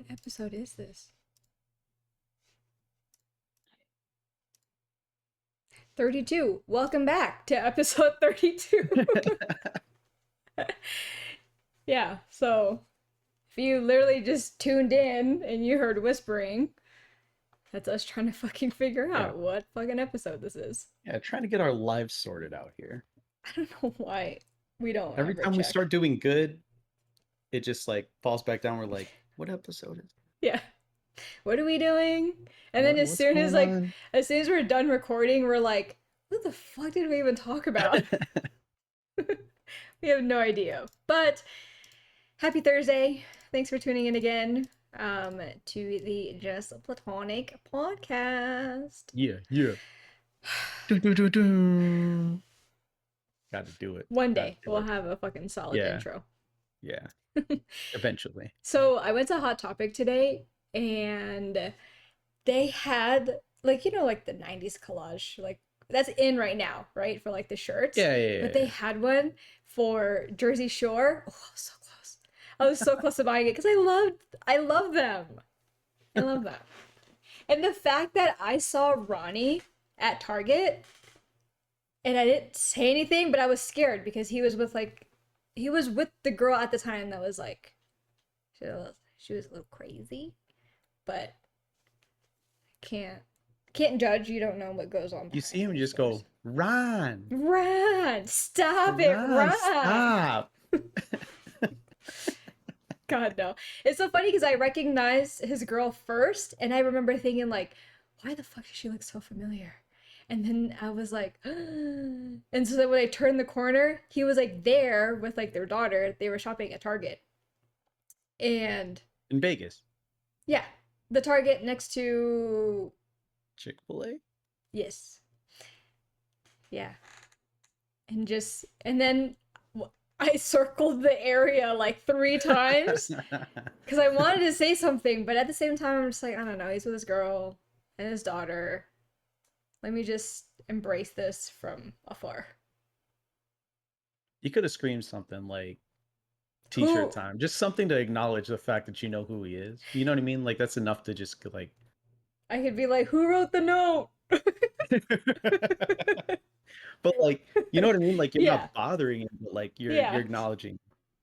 What episode is this? 32. Welcome back to episode 32. Yeah, so if you literally just tuned in and you heard whispering, that's us trying to fucking figure out what fucking episode this is. Yeah, trying to get our lives sorted out here. I don't know why we don't Every ever time we check. start doing good, it just like falls back down. We're like, what episode is it? Yeah. What are we doing? And then as soon as we're done recording, we're like, what the fuck did we even talk about? We have no idea. But happy Thursday. Thanks for tuning in again to the Just Platonic podcast. Yeah. Gotta do it. One day we'll have a fucking solid intro. Yeah. Eventually. So I went to Hot Topic today and they had like the 90s collage, like that's in right now, right? For like the shirts. Yeah. But they had one for Jersey Shore. Oh, so close. I was so close to buying it because I love them. I love them. And the fact that I saw Ronnie at Target and I didn't say anything, but I was scared because he was with the girl at the time that was like, she was a little crazy, but can't judge. You don't know what goes on. You see him just go, Ron, stop it, Ron. Stop. God, no. It's so funny because I recognized his girl first, and I remember thinking, like, why the fuck does she look so familiar? And then I was like, and so then when I turned the corner, he was like there with like their daughter. They were shopping at Target. And in Vegas. Yeah. The Target next to Chick-fil-A? Yes. Yeah. And then I circled the area like 3 times because I wanted to say something, but at the same time, I'm just like, I don't know, he's with his girl and his daughter. Let me just embrace this from afar. You could have screamed something like t-shirt time. Just something to acknowledge the fact that you know who he is. You know what I mean? Like, that's enough to just like... I could be like, who wrote the note? But like, you know what I mean? Like, you're not bothering him, but like you're acknowledging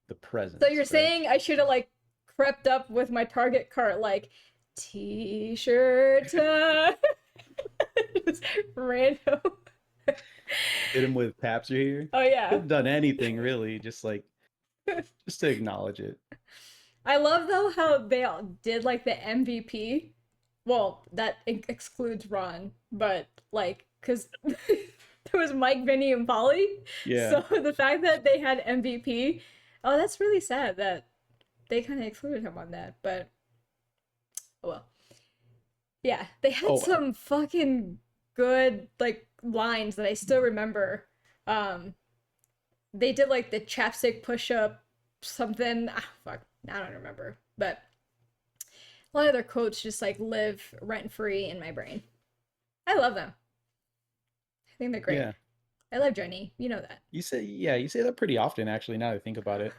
the presence. So you're saying I should have like crept up with my Target cart like t-shirt time. Just random. Hit him with Paps are here. Oh yeah. Could have done anything really, just to acknowledge it. I love though how they all did like the MVP. Well, that excludes Ron, but like, cause there was Mike, Vinny, and Polly. Yeah. So the fact that they had MVP, oh, that's really sad that they kind of excluded him on that. But oh well. Yeah, they had some fucking good like lines that I still remember. They did like the chapstick push-up something. Fuck, I don't remember. But a lot of their quotes just like live rent-free in my brain. I love them. I think they're great. Yeah. I love Jenny. You know that. You say that pretty often actually, now that I think about it.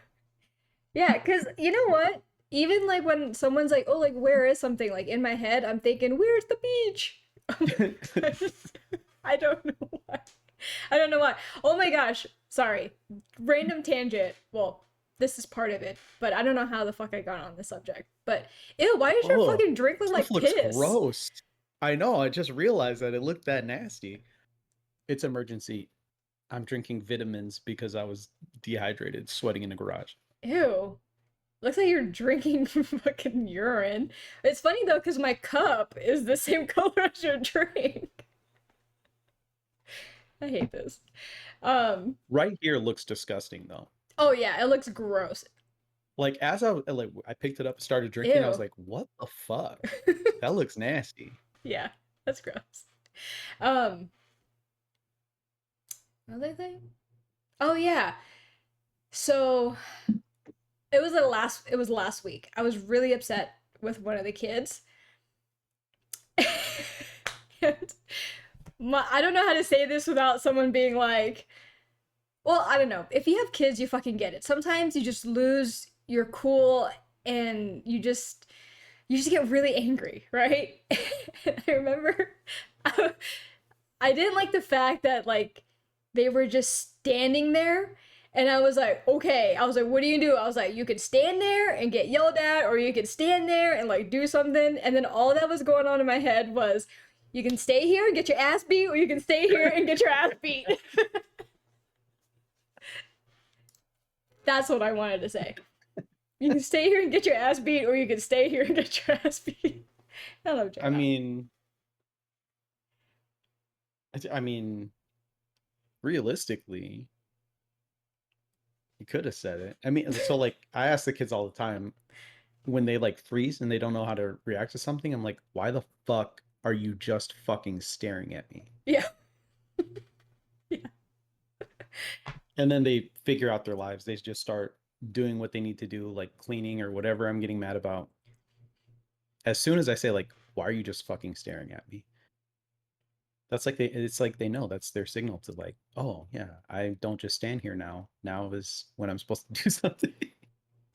Yeah, because you know what? Even like when someone's like, oh, like where is something, like in my head, I'm thinking, where's the beach? I don't know why. Oh my gosh. Sorry. Random tangent. Well, this is part of it, but I don't know how the fuck I got on this subject. But ew, why does your fucking drink look like piss? Gross. I know, I just realized that it looked that nasty. It's emergency. I'm drinking vitamins because I was dehydrated, sweating in the garage. Ew. Looks like you're drinking fucking urine. It's funny though, because my cup is the same color as your drink. I hate this. Right here looks disgusting though. Oh yeah, it looks gross. Like as I picked it up and started drinking, I was like, what the fuck? That looks nasty. Yeah, that's gross. Another thing? Oh yeah. So it was last week. I was really upset with one of the kids. I don't know how to say this without someone being like, well, I don't know. If you have kids, you fucking get it. Sometimes you just lose your cool and you just you just get really angry, right? I remember I, I didn't like the fact that like they were just standing there, and I was like, okay. I was like, what do you do? I was like, you could stand there and get yelled at, or you could stand there and like do something. And then all that was going on in my head was, you can stay here and get your ass beat, or you can stay here and get your ass beat. That's what I wanted to say. You can stay here and get your ass beat, or you can stay here and get your ass beat. I love I J-Pop. mean, I mean, realistically, you could have said it. I mean, so like I ask the kids all the time when they like freeze and they don't know how to react to something. I'm like, why the fuck are you just fucking staring at me? Yeah. Yeah. And then they figure out their lives. They just start doing what they need to do, like cleaning or whatever I'm getting mad about. As soon as I say like, why are you just fucking staring at me? That's like it's like they know that's their signal to like, oh yeah, I don't just stand here now. Now is when I'm supposed to do something.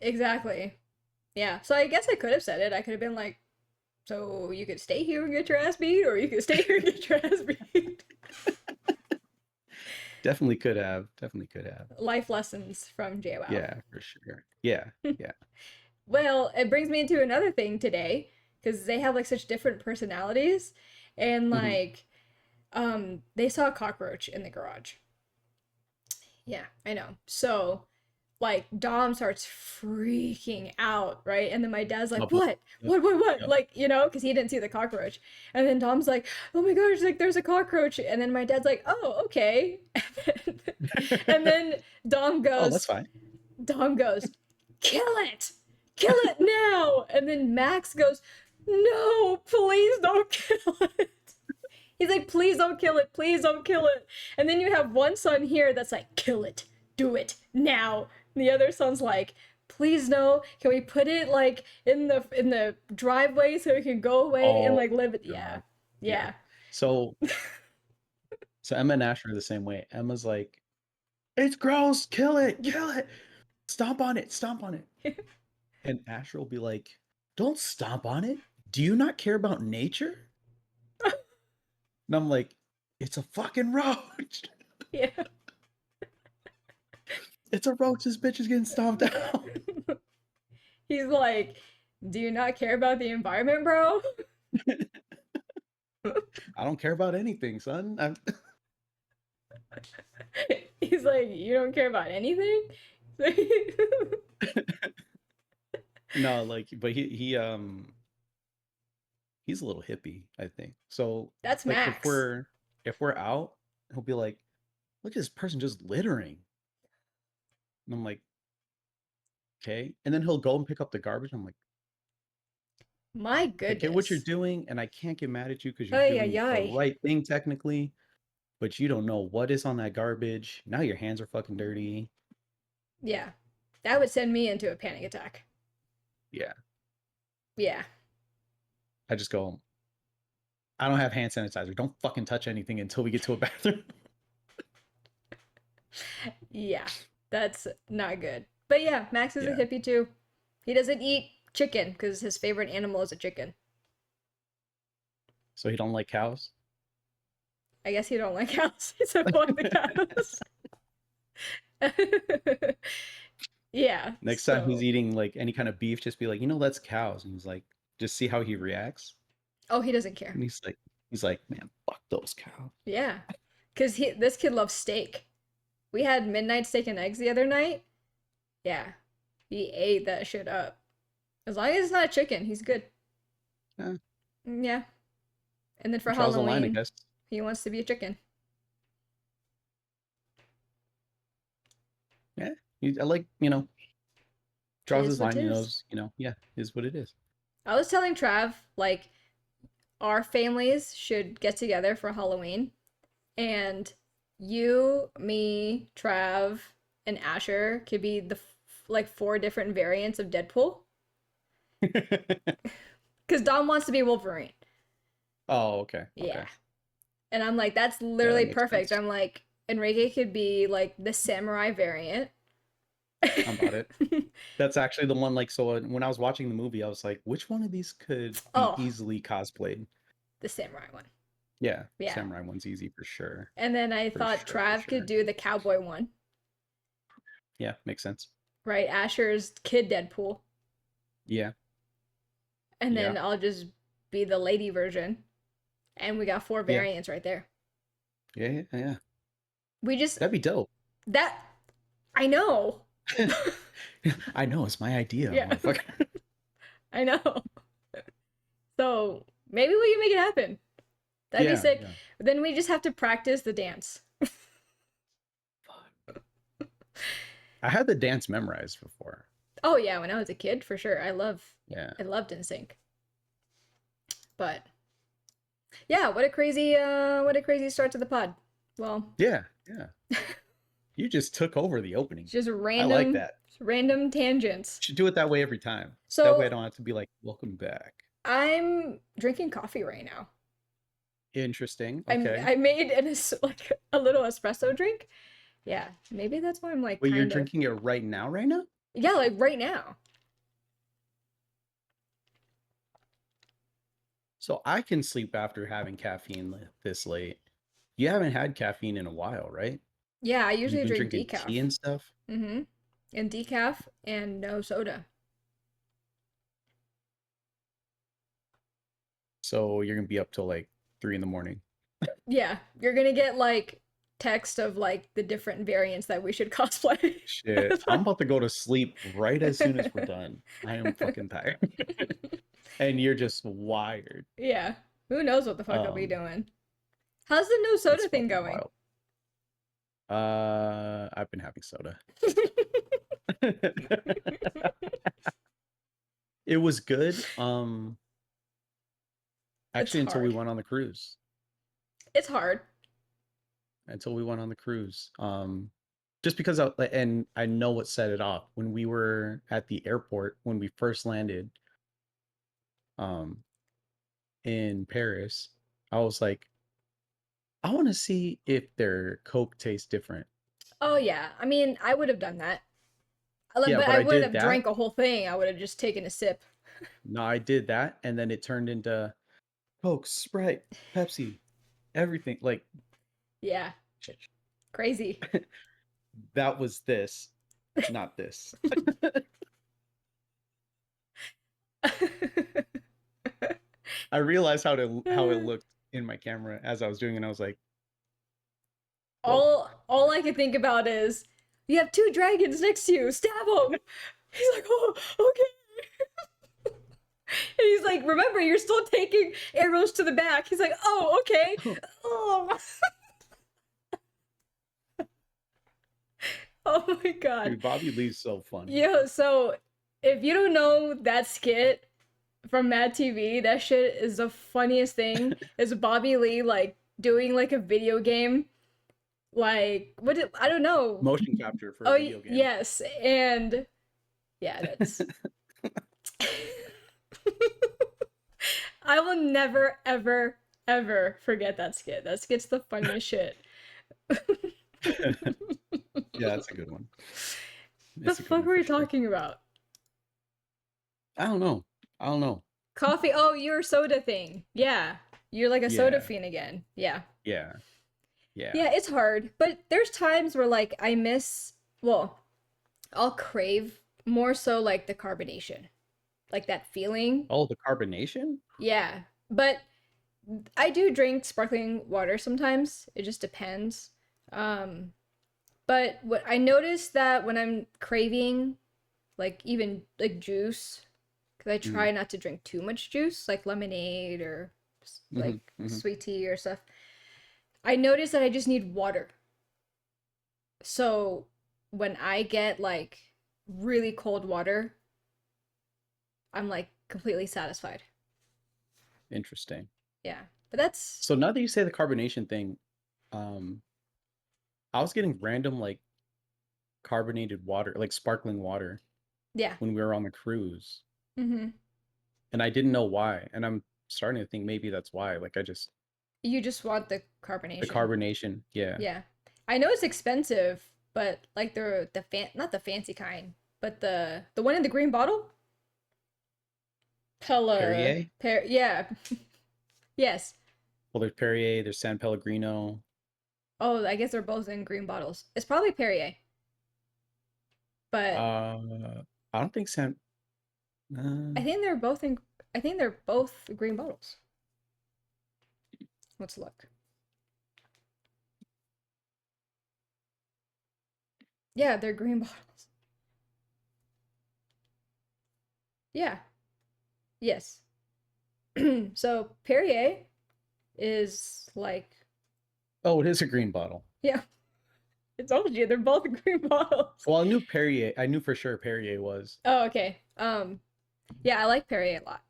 Exactly. Yeah. So I guess I could have said it. I could have been like, so you could stay here and get your ass beat, or you could stay here and get your ass beat. Definitely could have. Definitely could have. Life lessons from JWoww. Yeah, for sure. Yeah, yeah. Well, it brings me into another thing today, because they have like such different personalities, and Hmm. like, they saw a cockroach in the garage. Yeah, I know. So like Dom starts freaking out, right? And then my dad's like, Bubble. "What? Yep. What?" Yep. Like, because he didn't see the cockroach. And then Dom's like, "Oh my gosh, like there's a cockroach." And then my dad's like, "Oh, okay." And then Dom Oh, that's goes, fine. Dom goes, "Kill it! Kill it now!" And then Max goes, "No, please don't kill it." He's like, "Please don't kill it. Please don't kill it." And then you have one son here that's like, "Kill it. Do it now." And the other son's like, "Please no. Can we put it like in the driveway so it can go away and Oh like live it?" Yeah. God. Yeah. Yeah. So Emma and Asher are the same way. Emma's like, it's gross, kill it, kill it. Stomp on it, stomp on it. And Asher will be like, don't stomp on it. Do you not care about nature? And I'm like, it's a fucking roach. Yeah. It's a roach. This bitch is getting stomped out. He's like, "Do you not care about the environment, bro?" I don't care about anything, son. He's like, "You don't care about anything?" No, like, but he's a little hippie, I think. So That's like Max. if we're out, he'll be like, look at this person just littering. And I'm like, okay. And then he'll go and pick up the garbage. I'm like, My I get what you're goodness. doing, and I can't get mad at you because you're Ay, ay, doing the ay. right thing technically, but you don't know what is on that garbage. Now your hands are fucking dirty. Yeah. That would send me into a panic attack. Yeah. Yeah. I just go, I don't have hand sanitizer. Don't fucking touch anything until we get to a bathroom. Yeah. That's not good. But yeah, Max is a Yeah. hippie too. He doesn't eat chicken because his favorite animal is a chicken. So he don't like cows. I guess he don't like cows. He's avoid the cows. Yeah, Next time he's so. eating like any kind of beef, just be like, that's cows. And he's like, just see how he reacts. Oh, he doesn't care. And he's like, man, fuck those cows. Yeah. Cause this kid loves steak. We had midnight steak and eggs the other night. Yeah. He ate that shit up. As long as it's not chicken, he's good. Yeah, Yeah. And then for draws the line, I Halloween, guess. he wants to be a chicken. Yeah. I like, It draws is his what line. it He is. knows, yeah, is what it is. I was telling Trav, like, our families should get together for Halloween. And you, me, Trav, and Asher could be the like four different variants of Deadpool. Because Dom wants to be Wolverine. Oh, okay. Yeah. Okay. And I'm like, that's Yeah, that literally makes perfect. sense. I'm like, Enrique could be like the samurai variant. I'm about it. That's actually the one, like, so when I was watching the movie, I was like, which one of these could be Oh, easily cosplayed? the samurai one. Yeah, Yeah. samurai one's easy for sure. And then I For thought sure, for Trav could sure. do the cowboy one, Yeah, makes sense. right? Asher's kid Deadpool. Yeah, And yeah, then I'll just be the lady version. And we got 4 yeah, variants right there. yeah, yeah, yeah. We just, That'd be dope. that, I know. I know, it's my idea, Yeah, motherfucker. I know. So maybe we can make it happen. That'd be Yeah, sick. yeah. Then we just have to practice the dance. I had the dance memorized before. Oh yeah, when I was a kid, for sure. Yeah. I loved NSYNC. But yeah, what a crazy start to the pod. Well, Yeah, yeah. You just took over the opening. just I like that. random tangents. Should do it that way every time. That way I So don't have to be like, welcome back. I'm drinking coffee right now. Interesting. Okay. I made like a little espresso drink. Yeah, maybe that's why I'm like Wait, you're kind of, drinking it right now, right now? yeah, like right now. So I can sleep after having caffeine this late. You haven't had caffeine in a while, right? Yeah, I You've usually been drink drinking decaf. tea and stuff. Mm-hmm. And decaf and no soda. So you're gonna be up till like 3 in the morning. Yeah, you're gonna get like text of like the different variants that we should cosplay. Shit. I'm about to go to sleep right as soon as we're done. I am fucking tired. And you're just wired. Yeah, who knows what the fuck I'll be Um, doing? How's the no that's soda thing fucking going? wild. I've been having soda. It was good. It's Actually, until we hard. went on the cruise. It's hard. Until we went on the cruise. Just because and I know what set it off when we were at the airport when we first landed um in Paris. I was like, I want to see if their Coke tastes different. Oh yeah, I mean, I would have done that. Yeah, But but I I wouldn't did have that. drank a whole thing. I would have just taken a sip. No, I did that, and then it turned into Coke, Sprite, Pepsi, everything. Like Yeah, crazy. that was this, not this. I realized how it looked in my camera as I was doing it. And I was like, whoa. All I can think about is you have 2 dragons next to you. Stab them. He's like, oh, okay. And he's like, remember, you're still taking arrows to the back. He's like, oh, okay. Oh, oh my god. Dude, Bobby Lee's so funny. Yo, so if you don't know that skit from Mad TV, that shit is the funniest thing. Is Bobby Lee like doing like a video game, like I don't know. Motion capture for a Oh video game. yes, and yeah, that's. I will never ever ever forget that skit. That skit's the funniest shit. Yeah, that's a good one. The It's a good fuck one were for we sure. talking about? I don't know. I don't know. Coffee. Oh, your soda thing. Yeah, you're like a soda Yeah. fiend again. Yeah. Yeah. Yeah. Yeah, it's hard, but there's times where like I miss, well, I'll crave more so like the carbonation. Like that feeling. Oh, the carbonation? Yeah. But I do drink sparkling water sometimes. It just depends. Um, but what I noticed that when I'm craving like even like juice, because I Mm-hmm. try not to drink too much juice, like lemonade or Mm-hmm. like Mm-hmm. sweet tea or stuff. I notice that I just need water. So when I get like really cold water, I'm like completely satisfied. Interesting. Yeah. But that's, So now that you say the carbonation thing, um, I was getting random like carbonated water, like sparkling water yeah. when we were on the cruise. Mm-hmm. And I didn't know why. And I'm starting to think maybe that's why. Like I You just want the the carbonation. carbonation. Yeah. Yeah. I know it's expensive, but like the not the fancy kind, but the one in the green bottle. Perrier. Yeah, yes. Well, there's Perrier. There's San Pellegrino. Oh, I guess they're both in green bottles. It's probably Perrier, but I don't think San. Uh, I think they're both in. I think they're both green bottles. Let's look. Yeah, they're green bottles. Yeah. Yes. So Perrier is like, oh, it is a green bottle. yeah, I told you they're both green bottles. Well, I knew Perrier. I knew for sure Perrier was. Oh, okay. Yeah, I like Perrier a lot,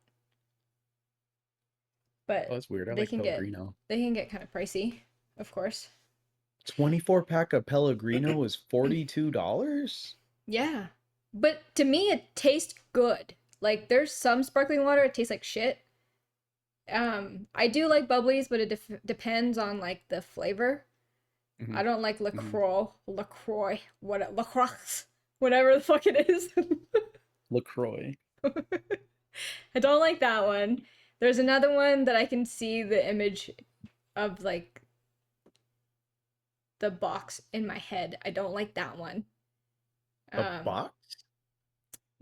Oh, but that's weird. I they like can get Pellegrino. they can get kind of pricey, of course. 24 pack of Pellegrino is $42. Yeah, but to me it tastes good. Like there's some sparkling water it tastes like shit. I do like bubblies, but it depends on like the flavor. Hmm. I don't like Hmm. LaCroix, what LaCroix, whatever the fuck it is. LaCroix. I don't like that one. There's another one that I can see the image of like the box in my head. I don't like that one. A Um, box?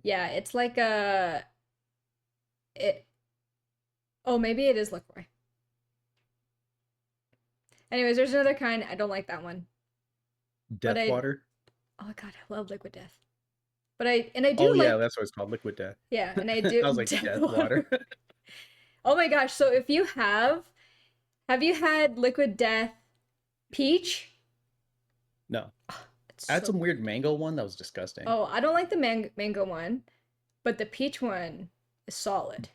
yeah, it's like a it. Oh, maybe it is LaCroix. Anyways, there's another kind. I don't like that one, but Death I. water? Oh god, I love Liquid Death. But I Oh do yeah, like, that's what it's called, liquid death. yeah, and I I do was like, Death death water. Water. Oh my gosh! So if you have you had Liquid Death Peach? No. It's I had so some good. weird mango one that was disgusting. Oh, I don't like the mango one, but the peach one is solid.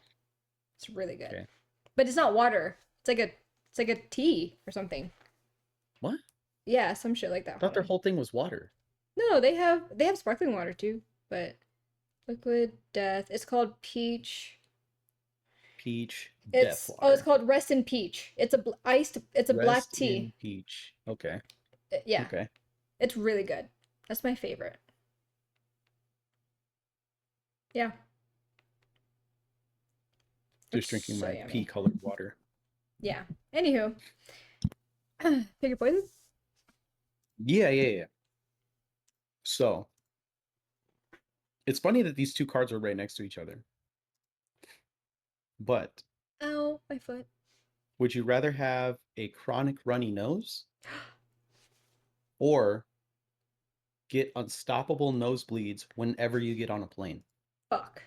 It's really good. Okay. But it's not water. It's like a tea or something. What? Yeah, some shit like I that. thought Hold their on. whole thing was water. No, they have sparkling water too, but Liquid Death. It's called peach. Peach, death It's oh, it's water. called Rest in Peach. It's a iced. It's a black Rest tea. in peach. Okay. Yeah, Okay. it's really good. That's my favorite. Yeah, it's Just drinking so my pea yummy. colored water. Yeah. Anywho, pick your poison. Yeah, yeah, yeah. So it's funny that these two cards are right next to each other. But Ow, my foot. would you rather have a chronic runny nose or get unstoppable nosebleeds whenever you get on a plane? Fuck.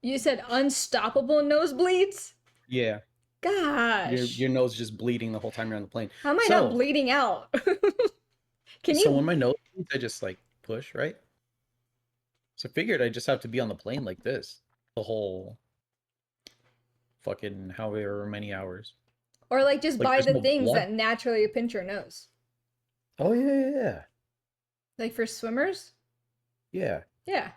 You said unstoppable nosebleeds? Yeah, your Gosh. nose is just bleeding the whole time you're on the plane. How am I not So bleeding out? Can so when you? my nose bleeds, I just like push, right? So I figured I just have to be on the plane like this the whole fucking however many hours. Or like just Like buy there's the no things blood. that naturally pinch your nose. Oh yeah, yeah, yeah. Like for swimmers? Yeah. Yeah.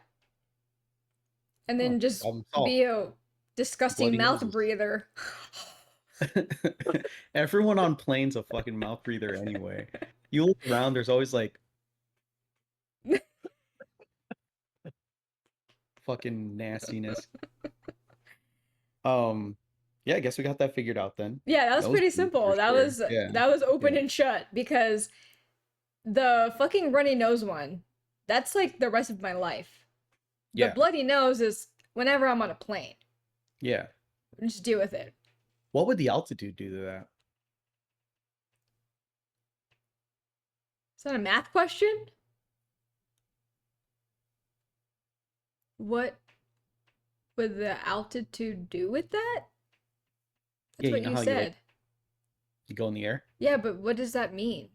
And Oh, then just problem solved. be a disgusting Bloody mouth noses. breather. Everyone on planes a fucking mouth breather anyway. You look around, there's always like fucking nastiness. Um, yeah, I guess we got that figured out then. Yeah, that was pretty Nosebleeds for simple. sure. Yeah, That was open yeah, and shut because the fucking runny nose one, that's like the rest of my life. The yeah, bloody nose is whenever I'm on a plane. yeah. Just deal with it. What would the altitude do to that? Is that a math question? What would the altitude do with that? Yeah, That's you what know you how you like said. you go in the air? Yeah, but what does that mean?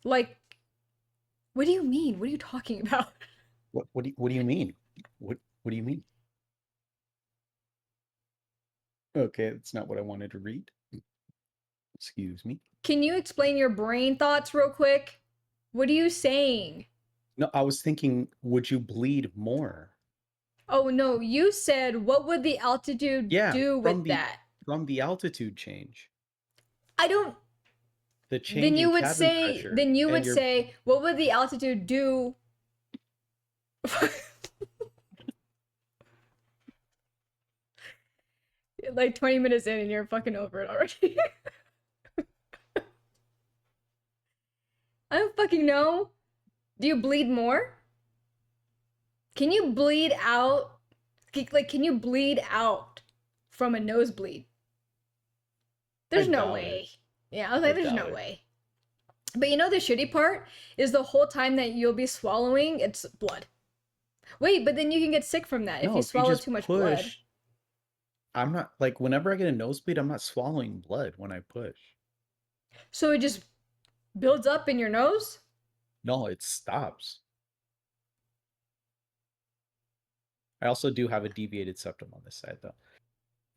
Like, what do you mean? What are you talking about? What do you mean? What do you mean? Okay, that's not what I wanted to read. Excuse me. Can you explain your brain thoughts real quick? What are you saying? No, I was thinking, would you bleed more? Oh no, you said what would the altitude Yeah, do from with the that? altitude change, I don't. the change in cabin pressure, Then you and would your say, what would the altitude do? Like 20 minutes in and you're fucking over it already. I don't fucking know. Do you bleed more? Can you bleed out? Like, can you bleed out from a nosebleed? I There's no doubt it. way. Yeah, I was I like, there's doubt no it. way. But you know, the shitty part is the whole time that you'll be swallowing, it's blood. Wait, but then you can get sick from that if No, you if you swallow just too much blood. push, I'm not like whenever I get a nosebleed, I'm not swallowing blood when I push. So it just builds up in your nose? No, it stops. I also do have a deviated septum on this side though.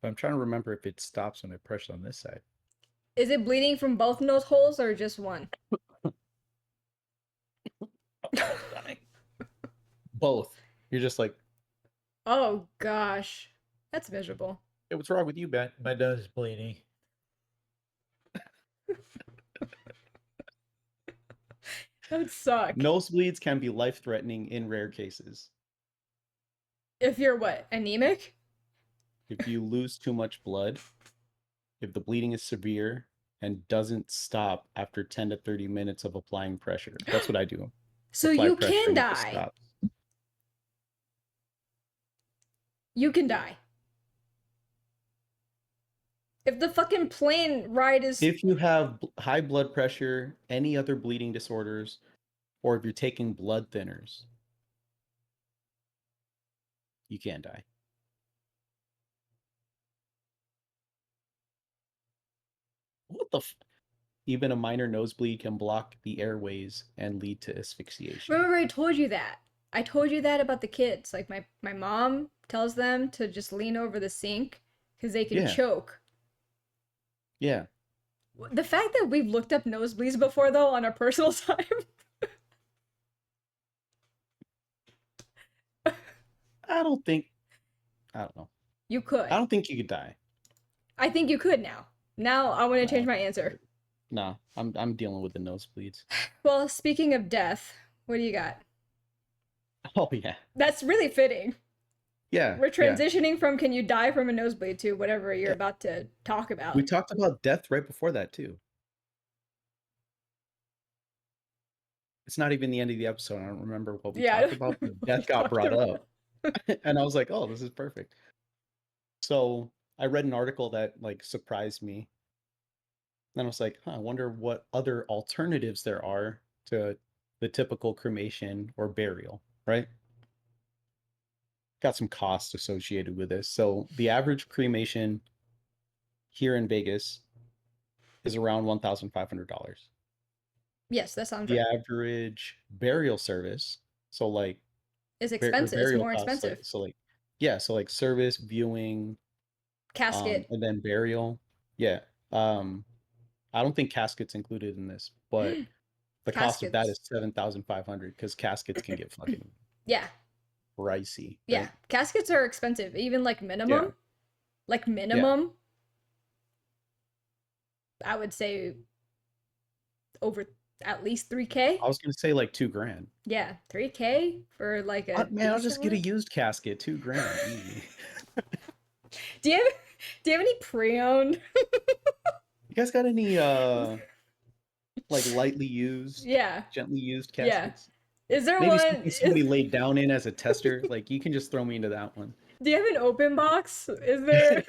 But I'm trying to remember if it stops when I push on this side. Is it bleeding from both nose holes or just one? Dying. Both. You're just like, Oh gosh. That's miserable. hey, what's wrong with you, Ben? My nose is bleeding. That would suck. Nosebleeds can be life-threatening in rare cases. If you're what? Anemic? If you lose too much blood, if the bleeding is severe and doesn't stop after 10 to 30 minutes of applying pressure. That's what I do. So Apply you pressure can and it just die. stops. You can die. If the fucking plane ride is. If you have high blood pressure, any other bleeding disorders, or if you're taking blood thinners, you can die. What the Even a minor nosebleed can block the airways and lead to asphyxiation. Remember, I told you that. I told you that about the kids. Like, my mom tells them to just lean over the sink because they can Yeah. choke. Yeah. The fact that we've looked up nosebleeds before, though, on our personal time. I don't know. You could. I don't think you could die. I think you could now. Now I want to change No. my answer. No, I'm dealing with the nosebleeds. Well, speaking of death, what do you got? Oh yeah. That's really fitting. Yeah. We're Yeah. transitioning from can you die from a nosebleed to whatever you're Yeah. about to talk about. We talked about death right before that too. It's not even the end of the episode. I don't remember what we talked about, but death got brought up. And I was like, oh, this is perfect. So I read an article that like surprised me. And I was like, I wonder what other alternatives there are to the typical cremation or burial, right? Got some costs associated with this. So the average cremation here in Vegas is around $1,500. Yes, that sounds The right. average burial service, so like It's expensive. It's burial more costs, expensive. so like service, viewing, Casket. and then burial. Yeah. I don't think caskets included in this, but the cost of that is Caskets. 7,500 because caskets can get fucking Yeah. pricey, Yeah. right? Caskets are expensive. Even like minimum. Yeah. Like Yeah. minimum. I would say over at least 3K. I was gonna say like $2,000. Yeah, 3K for like a Man, I'll just decent get a one. used casket, $2,000, easy. Do you have do you have any pre-owned? You guys got any like lightly used, Yeah. gently used Yeah. caskets? Is there Maybe one? something somebody laid down in as a tester. Like you can just throw me into that one. Do you have an open box? Is there?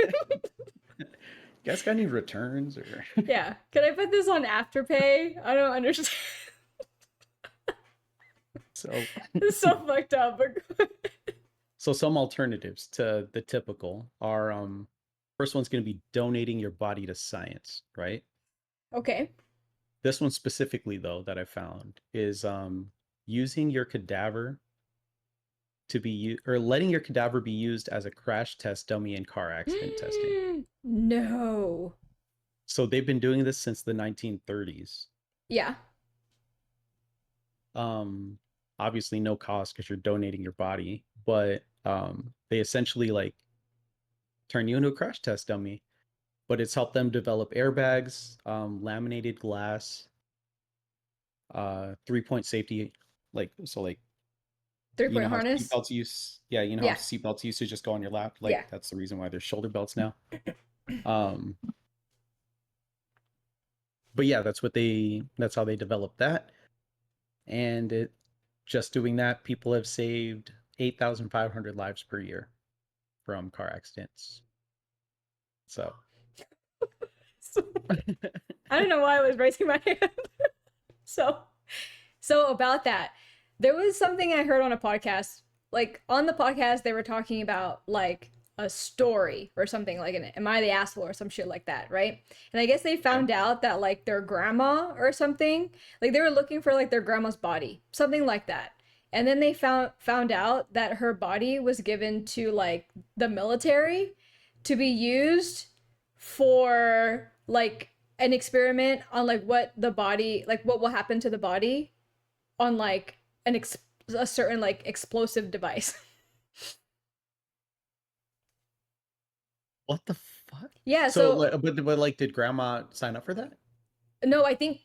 You guys got any returns or? Yeah. Can I put this on Afterpay? I don't understand. So It's so fucked up. But so some alternatives to the typical are first one's going to be donating your body to science, right? okay. This one specifically though that I found is using your cadaver to be or letting your cadaver be used as a crash test dummy in car accident testing. No. So they've been doing this since the 1930s. Yeah. Obviously no cost because you're donating your body, but They essentially like turn you into a crash test dummy, but it's helped them develop airbags, laminated glass, 3-point safety, like Three you point know how harness. seatbelts use, yeah, you know how Yeah. seatbelts used to just go on your lap, like Yeah. that's the reason why there's shoulder belts now. Um, but yeah, that's how they developed that, and it just doing that, people have saved 8,500 lives per year from car accidents. So I don't know why I was raising my hand. So, so about that, there was something I heard on a podcast. Like on the podcast, they were talking about like a story or something like an "Am I the asshole?" or some shit like that, right? And I guess they okay. found out that like their grandma or something, like they were looking for like their grandma's body, something like that. And then they found out that her body was given to like the military to be used for like an experiment on like what the body, like what will happen to the body on like a certain like explosive device. What the fuck? Yeah, So, so but like, did grandma sign up for that? no, I think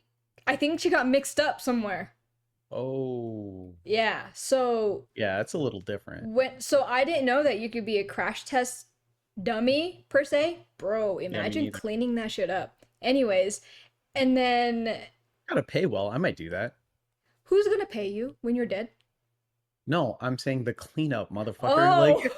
she got mixed up somewhere. Oh, Yeah. So yeah, it's a little different. I didn't know that you could be a crash test dummy per se. Bro, Yeah, me imagine neither. cleaning that shit up. Anyways, and then Gotta pay well. I might do that. who's going to pay you when you're dead? No, I'm saying the cleanup, motherfucker. Oh. Like,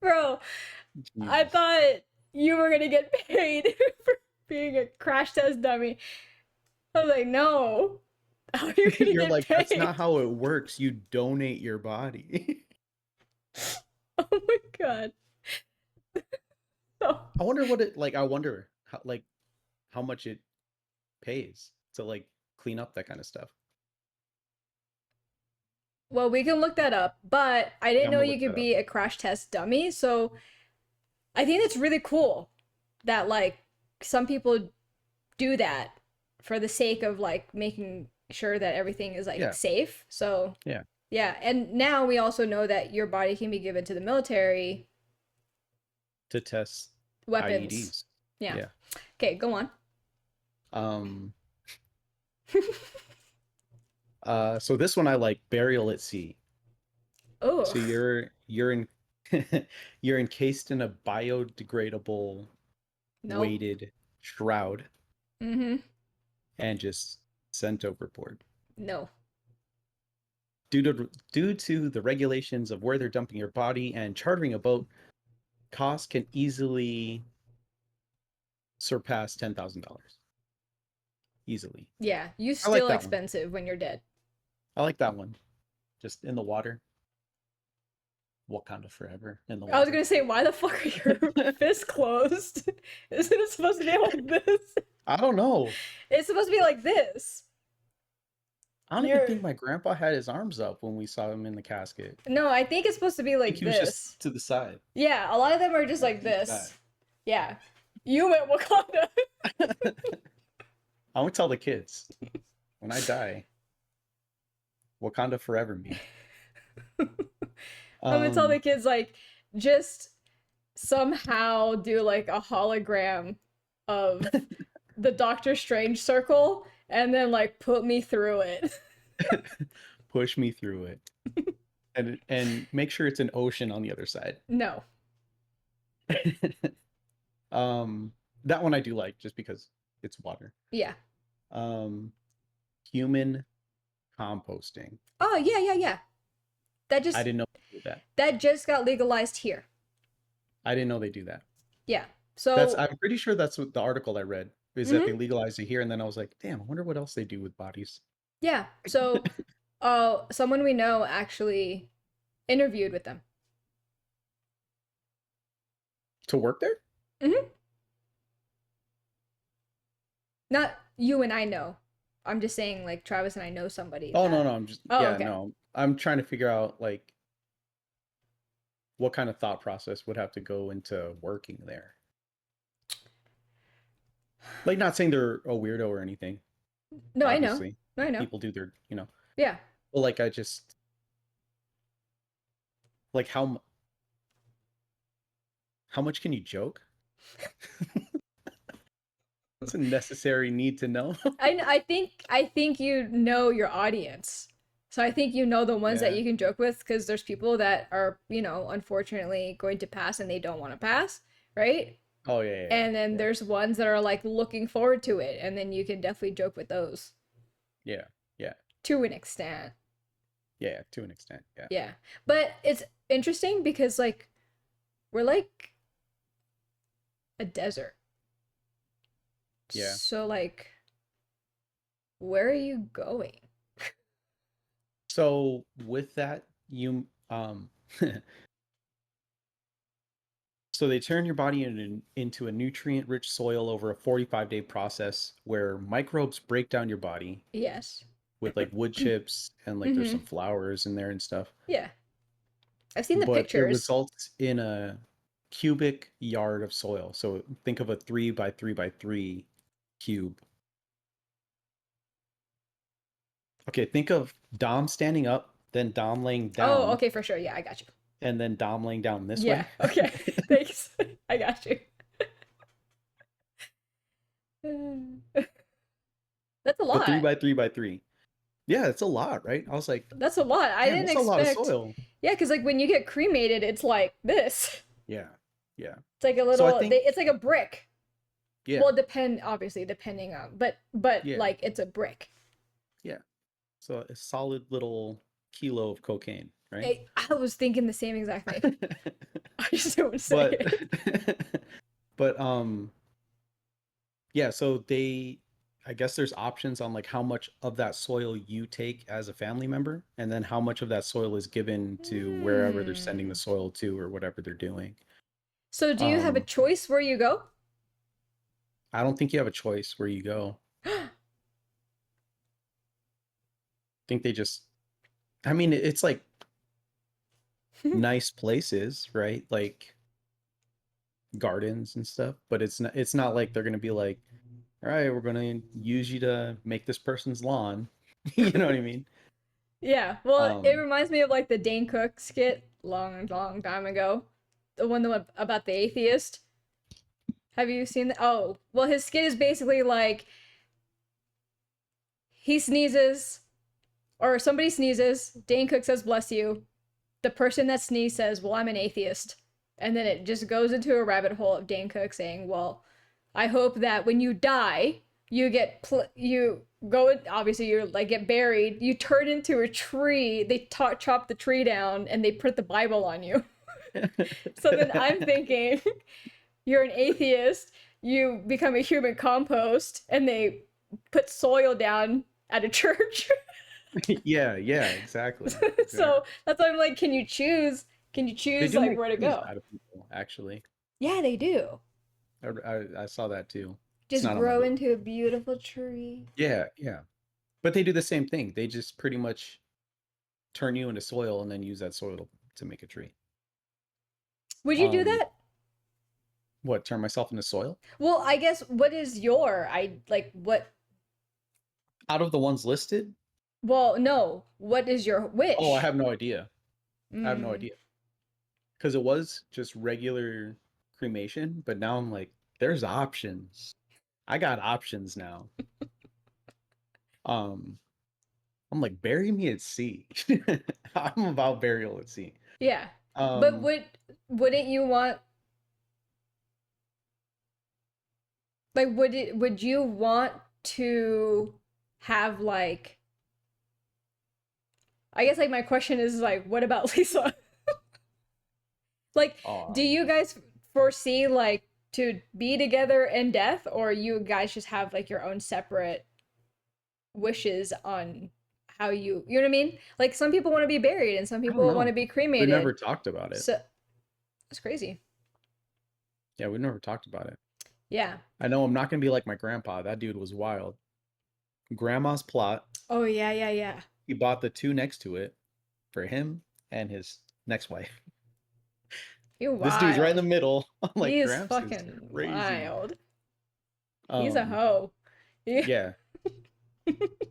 Bro, I Jesus. thought you were going to get paid for being a crash test dummy. I was like, "No. How are you going to You're get like, that's not paid?" how it works. You donate your body. Oh my god. So, I wonder what it like. I wonder how much it pays to like clean up that kind of stuff. well, we can look that up, but I Yeah, didn't I'm know gonna you look could that up. be a crash test dummy. So, I think it's really cool that like some people do that for the sake of like making sure that everything is like Yeah, safe. So, yeah. yeah, and now we also know that your body can be given to the military To test weapons. IEDs. Yeah. Yeah. Okay, go on. Um. So this one I like, burial at sea. Oh, So you're in you're encased in a biodegradable nope. weighted shroud Mm-hmm. and just sent overboard. No. Due to the regulations of where they're dumping your body and chartering a boat, costs can easily surpass $10,000. Easily. Yeah, you I like still that one. expensive when you're dead. I like that one. Just in the water. Wakanda forever in the I was water. gonna say, why the fuck are your fists closed? Isn't it supposed to be like this? I don't know. It's supposed to be like this. I don't even You're think my grandpa had his arms up when we saw him in the casket. no, I think it's supposed to be I think like he was just this. to the side. Yeah, a lot of them are just like To the side. this. Yeah. You went Wakanda. I would tell the kids when I die, Wakanda forever me. I'm gonna tell the Um, kids like just somehow do like a hologram of the Doctor Strange circle and then like put me through it. push me through it, and make sure it's an ocean on the other side. No. um, that one I do like just because it's water. Yeah. Um, human composting. Oh yeah, yeah, yeah. That I just didn't know they did that. that just got legalized here. I didn't know they do that. Yeah. That's So, I'm pretty sure that's what the article I read is that they mhm, legalized it here, and then I was like, damn, I wonder what else they do with bodies yeah. So, someone we know actually interviewed with them. to work there. Hmm. Not you and I know. I'm just saying, like Travis and I know somebody Oh no, that. no, I'm just Oh, yeah, okay. no. I'm trying to figure out like what kind of thought process would have to go into working there? Like, not saying they're a weirdo or anything. No, I know. Obviously, No, I know. people do their, Yeah. but like, I just like how much can you joke? It's a necessary need to know. I think you know your audience. So I think you know the ones that Yeah. you can joke with because there's people that are, unfortunately going to pass and they don't want to pass, right? Oh yeah, yeah, And then yeah, there's ones that are like looking forward to it, and then you can definitely joke with those yeah, yeah, to an extent. yeah, yeah, to an extent. Yeah, Yeah. But it's interesting because like we're like a desert. yeah. So like where are you going? So with that, so they turn your body into a nutrient-rich soil over a 45-day process where microbes break down your body Yes. with like wood chips and like there's some Mhm. flowers in there and stuff. Yeah. I've seen the But it pictures. results in a cubic yard of soil. So think of a 3 by 3 by 3 cube. Okay, think of Dom standing up, then Dom laying Oh, down, okay, for sure. Yeah, I got you. and then Dom laying down this Yeah, way. okay. Thanks. I got you. That's a But three lot. by 3 by 3. Yeah, it's a lot, right? I was like, That's a lot. I damn, didn't that's a lot of expect. soil. Yeah, because like when you get cremated, it's like this. Yeah, yeah. It's like a So I little. think, It's like a brick. yeah, Well, obviously depending on, but yeah, like it's a brick. yeah. So a solid little kilo of cocaine, right? I was thinking the same exact thing. I just don't want to say But, it. but yeah. So I guess there's options on like how much of that soil you take as a family member, and then how much of that soil is given to wherever they're sending the Hmm. soil to or whatever they're doing. So do you have a Um, choice where you go? I don't think you have a choice where you go. I think they just, I mean, it's like nice places, right? Like gardens and stuff, but it's not like they're gonna be like, all right, we're gonna use you to make this person's lawn. You know what I mean? Yeah, well, it Um, reminds me of like the Dane Cook skit long, long time ago. The one about the atheist. Have you seen that? Oh, well, his skit is basically like he sneezes, or somebody sneezes. Dane Cook says, "Bless you." The person that sneezed says, "Well, I'm an atheist," and then it just goes into a rabbit hole of Dane Cook saying, "Well, I hope that when you die, you go obviously you like get buried, you turn into a tree. They chop the tree down and they put the Bible on you." So then I'm thinking, you're an atheist, you become a human compost, and they put soil down at a church. yeah, yeah, exactly, So exactly. that's why I'm like, can you choose? Can you They choose do like make where to trees go? out of people, actually. Yeah, they do. I saw that too. It's Just not on my grow list. into a beautiful tree. Yeah, yeah. But they do the same thing. They just pretty much turn you into soil and then use that soil to make a tree. Would you do Um, that? what, turn myself into soil? Well, I guess what is your I like what Out of the ones listed? well, no. What is your Oh, I wish? have no idea. I have no Mm. idea. Because it was just regular cremation, but now I'm like, there's options. I got options now. Um, I'm like, bury me at sea. I'm about burial at sea. Yeah. But Um, wouldn't you want like would you want to have like I guess like my question is like what about Lisa? Like do uh, you guys foresee like to be together in death, or you guys just have like your own separate wishes on how you know what I mean? Like some people want to be buried and some I don't people want to know. be We never cremated. talked about it. So it's crazy. Yeah, we never talked about it. Yeah. I know I'm not gonna be like my grandpa. That dude was wild. Grandma's plot. Oh yeah, yeah, yeah. He bought the two next to it for him and his next wife. You're This dude's right in the wild. middle. I'm He like, is Gramps is fucking crazy. wild. He's a Um, hoe. Yeah. yeah,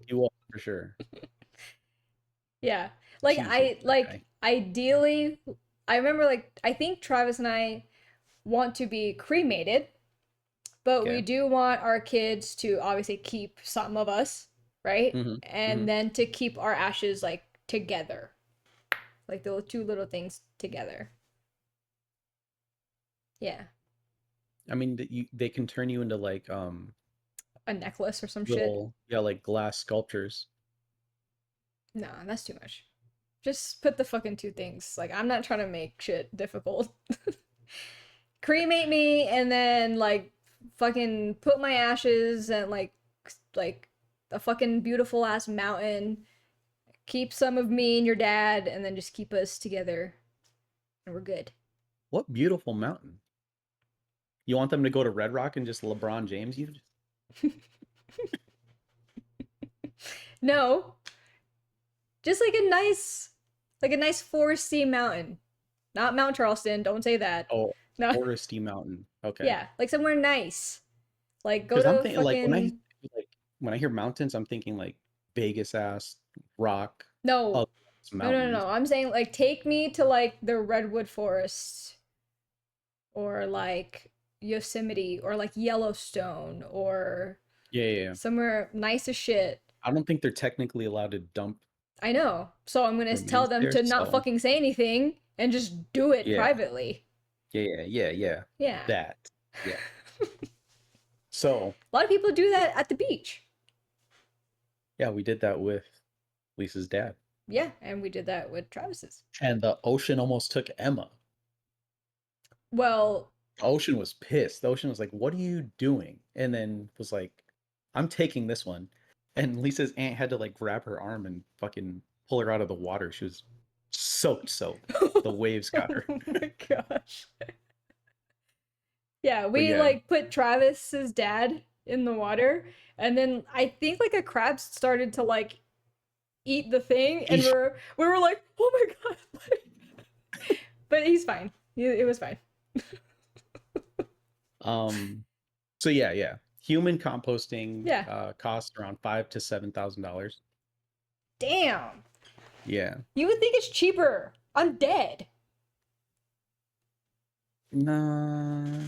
he will for sure. Yeah. Like Jesus, I that like guy. ideally I remember like I think Travis and I want to be cremated, but we Okay. do want our kids to obviously keep some of us, right? Mm-hmm. Mm-hmm. And then to keep our ashes like together. Like the two little things together. Yeah. I mean, they can turn you into like A necklace or some shit. little, yeah, like glass sculptures. Nah, that's too much. Just put the fucking two things. Like I'm not trying to make shit difficult. Cremate me and then like fucking put my ashes and like a fucking beautiful ass mountain. Keep some of me and your dad and then just keep us together and we're good. What beautiful mountain. You want them to go to Red Rock and just LeBron James you? No, just like a nice foresty mountain. Not Mount Charleston, don't say that. Oh, No. foresty mountain. Okay. Yeah, like somewhere nice. Like go Because I'm to thinking like fucking like when I hear mountains, I'm thinking like Vegas ass rock, no. other No. mountains. I'm saying like take me to like the redwood forest or like Yosemite or like Yellowstone or Yeah, yeah, yeah. somewhere nice as shit. I don't think they're technically allowed to dump I know. So I'm gonna tell remains them there. to not So fucking say anything and just do it yeah, privately. yeah. Yeah. That. Yeah. So A lot of people do that at the beach. yeah, we did that with Lisa's dad. Yeah, and we did that with Travis's. And the ocean almost took Emma. Well, The ocean was pissed. The ocean was like, "What are you doing?" And then was like, "I'm taking this one." And Lisa's aunt had to like grab her arm and fucking pull her out of the water. She was soaked. The waves got oh her. my gosh. Yeah, But we yeah, like put Travis's dad in the water, and then I think like a crab started to like eat the thing, and we were like, oh my god! But he's fine. It was fine. um, so yeah. Human composting Yeah. costs around $5,000 to $7,000. Damn. Yeah. You would think it's cheaper. I'm dead. Nah.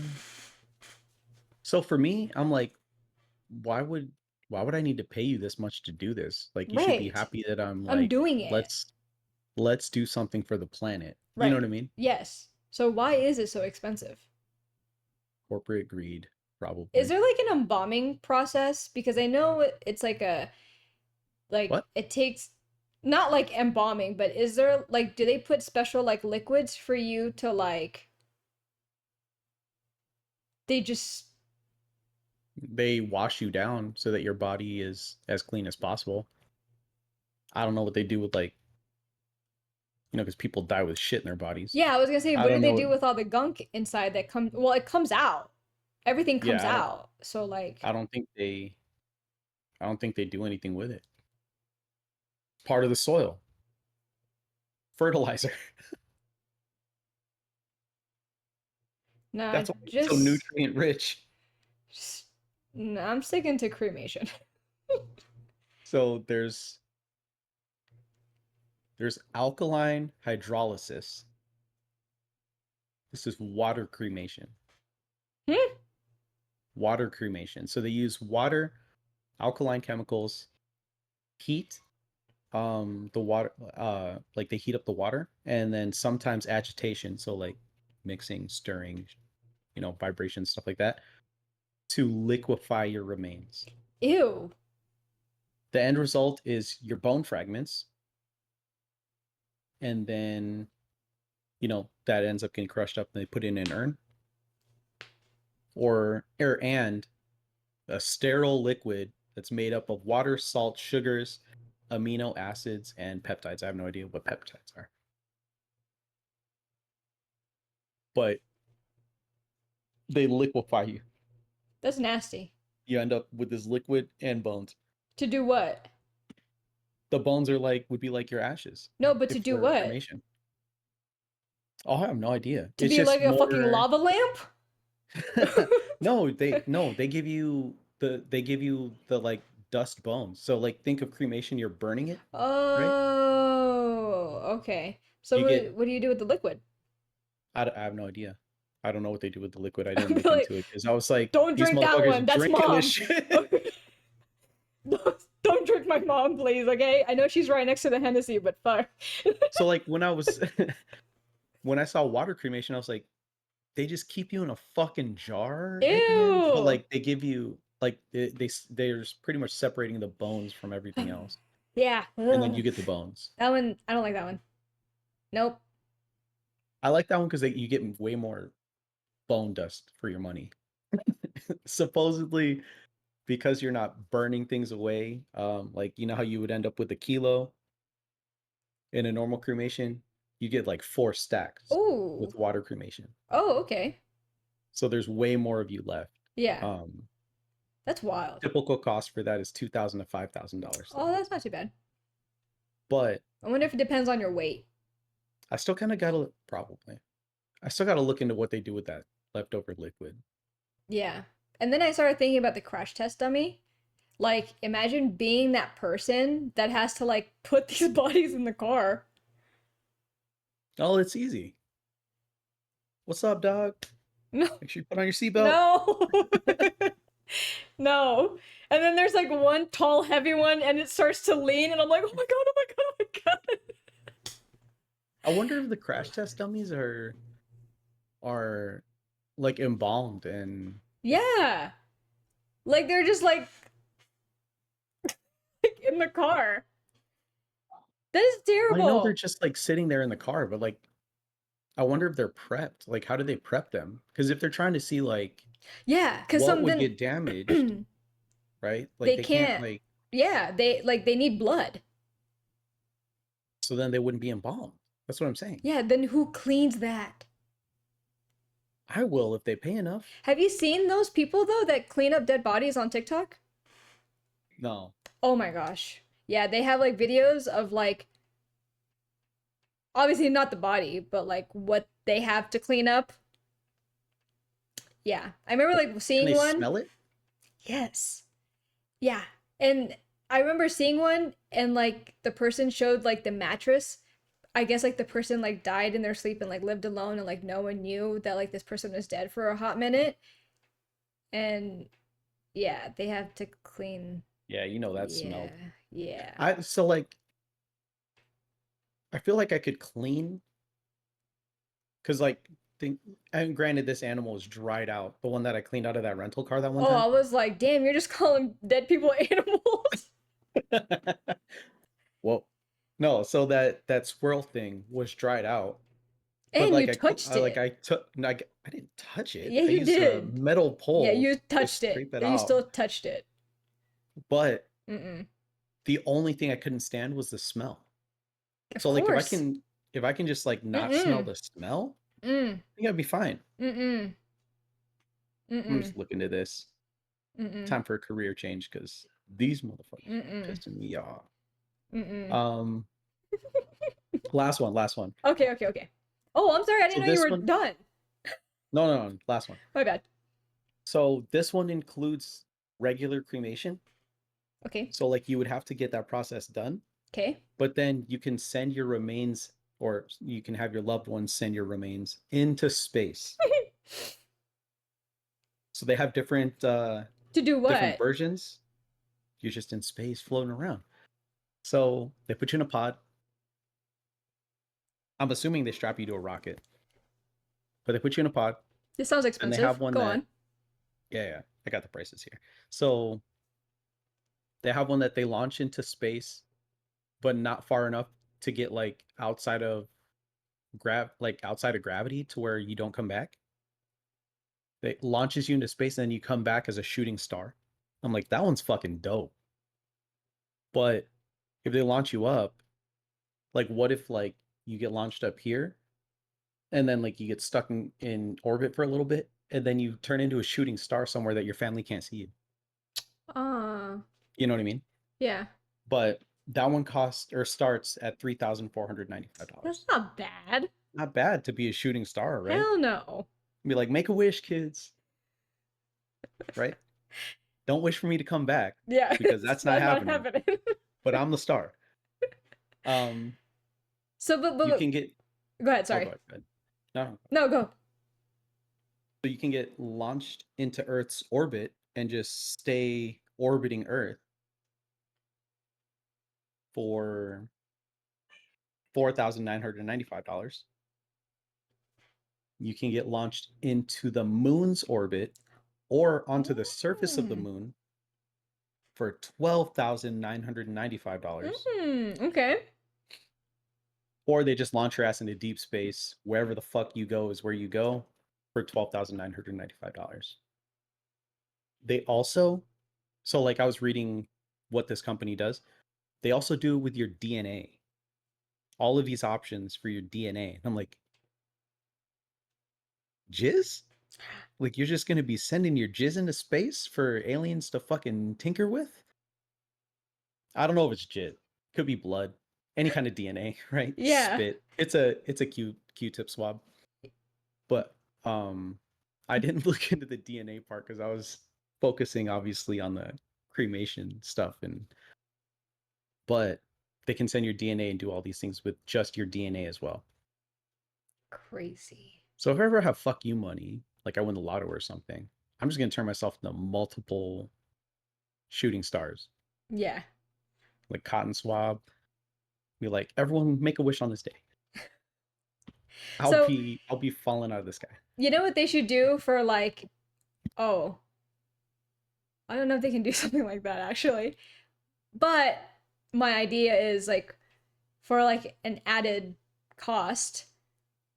So for me, I'm like, why would why would I need to pay you this much to do this? Like you should be Right. happy that I'm I'm like, doing it. let's do something for the planet. You know what Right. I mean? Yes. So why is it so expensive? Corporate greed, Is probably. there like an embalming process? Because I know it's like a like What? it takes not like embalming, but is there like do they put special like liquids for you to like they just They wash you down so that your body is as clean as possible. I don't know what they do with like, because people die with shit in their bodies. yeah, I was gonna say I what do don't they know. do with all the gunk inside that comes well it comes out. Everything comes Yeah, out. So like I don't think they do anything with it. Part of the soil. Fertilizer. nah That's why it's so just, nutrient rich. just nah, I'm sticking to cremation. So there's alkaline hydrolysis. This is water cremation. Hmm? Water cremation. So they use water, alkaline chemicals, heat, the water, like they heat up the water, and then sometimes agitation, so like mixing, stirring, vibration, stuff like that, to liquefy your remains. Ew. The end result is your bone fragments, and then that ends up getting crushed up and they put it in an urn, and a sterile liquid that's made up of water, salt, sugars, amino acids, and peptides. I have no idea what peptides are, but they liquefy you. That's nasty. You end up with this liquid and bones. To do what? The bones would be like your ashes No, but to if do for what? cremation. Oh, I have no idea. To It's be like just a fucking more. lava lamp? No, they give you the like dust bones. So like think of cremation, you're burning it, right? Oh, okay. So You get what do you do with the liquid? I have no idea. I don't know what they do with the liquid. I I'd didn't be look like, into it because I was like, don't these drink that one. motherfuckers That's drinking this mom. shit. Don't drink my mom, please, okay? I know she's right next to the Hennessy, but fuck. So like when I was when I saw water cremation, I was like, they just keep you in a fucking jar at the end, but Ew. like they give you like they're pretty much separating the bones from everything else, Yeah. and then you Ugh. get the bones. That one, I don't like that one. Nope. I like that one because you get way more bone dust for your money. Supposedly, because you're not burning things away, like you know how you would end up with a kilo in a normal cremation, you get like 4 stacks Ooh. with water cremation. Oh, okay. So there's way more of you left. Yeah. Um, That's wild. Typical cost for that is $2,000 to $5,000 Oh, though. that's not too bad. But I wonder if it depends on your weight. I still kind of gotta probably. I still gotta look into what they do with that leftover liquid. Yeah. And then I started thinking about the crash test dummy. Like, imagine being that person that has to like put these bodies in the car. Oh, it's easy. What's up, dog? No, Make sure you put on your seatbelt. no, no. And then there's like one tall, heavy one, and it starts to lean, and I'm like, oh my god, oh my god, oh my god. I wonder if the crash test dummies are like embalmed and Yeah. Like they're just like in the car. That is I know they're terrible. just like sitting there in the car, but like I wonder if they're prepped. Like how do they prep them? Because if they're trying to see like Yeah, because what some would then get damaged, right? Like they they can't can't. like Yeah, they need blood. so then they wouldn't be embalmed. That's what I'm saying. Yeah, then who cleans that? I will if they pay enough. Have you seen those people though that clean up dead bodies on TikTok? No. Oh my gosh. Yeah, they have like videos of like obviously not the body, but like what they have to clean up. Yeah. I remember like Can seeing they one. smell it? Yes. Yeah. And I remember seeing one and like the person showed like the mattress. I guess like the person like died in their sleep and like lived alone and like no one knew that like this person was dead for a hot minute. And yeah, they have to clean. Yeah, you know that Yeah. smelled. Yeah. I so like I feel like I could clean because like think and granted this animal is dried out. The one that I cleaned out of that rental car that one Oh, time. I was like, damn, you're just calling dead people animals. Well, no, so that squirrel thing was dried out, but And you touched it. I took like I didn't touch it. Yeah, I you used a did. metal Yeah, pole you to touched it. scrape it But you out. still touched it. But Mm-mm. the only thing I couldn't stand was the smell. Of So like course. if I can just like not smell Mm-mm. the smell, Mm. I think I'd be fine. Mm-mm. I'm Mm-mm. just looking into this. Mm-mm. Time for a career change because these motherfuckers are Mm-mm. pissing me off. Mm-mm. Um, last one. Okay, okay, okay. Oh, I'm sorry. I didn't So know you this were one, done. no, last one. My bad. So this one includes regular cremation. Okay. So like you would have to get that process done, Okay. but then you can send your remains, or you can have your loved ones send your remains into space. So they have To do different what? versions. You're just in space floating around. So they put you in a pod. I'm assuming they strap you to a rocket, but they put you in a pod, This sounds and they have expensive. one Go that on. yeah, I got the prices here. So they have one that they launch into space, but not far enough to get like outside of gravity to where you don't come back. It launches you into space and then you come back as a shooting star. I'm like, that one's fucking dope. But if they launch you up, like what if like you get launched up here and then like you get stuck in orbit for a little bit and then you turn into a shooting star somewhere that your family can't see you. Uh, You know what I mean? yeah. But that one costs or starts at That's $3,495. not bad. not bad to be a shooting star, right? Hell no. Be like, make a wish, kids, right? Don't wish for me to come back Yeah, because it's that's not not happening. happening. But I'm the star. Um, So, you can get. go ahead. Oh, Sorry. go ahead. No, No, go. so you can get launched into Earth's orbit and just stay orbiting Earth for $4,995. You can get launched into the moon's orbit or onto the surface of the moon for $12,995. Okay. Or they just launch your ass into deep space. Wherever the fuck you go is where you go for $12,995. They also, so like I was reading what this company does, they also do with your DNA. All of these options for your DNA. And I'm like, jizz? Like you're just gonna be sending your jizz into space for aliens to fucking tinker with? I don't know if it's jizz. Could be blood. Any kind of DNA, right? Yeah. Spit. It's a Q-tip swab. But I didn't look into the DNA part because I was focusing obviously on the cremation stuff but they can send your DNA and do all these things with just your DNA as well. Crazy. So if I ever have fuck you money, like I win the lotto or something, I'm just gonna turn myself into multiple shooting stars, Yeah. like cotton swab. Be like, everyone make a wish on this day. So, I'll be falling out of the sky. you know what they should do for like, oh, I don't know if they can do something like that actually. But my idea is like for like an added cost,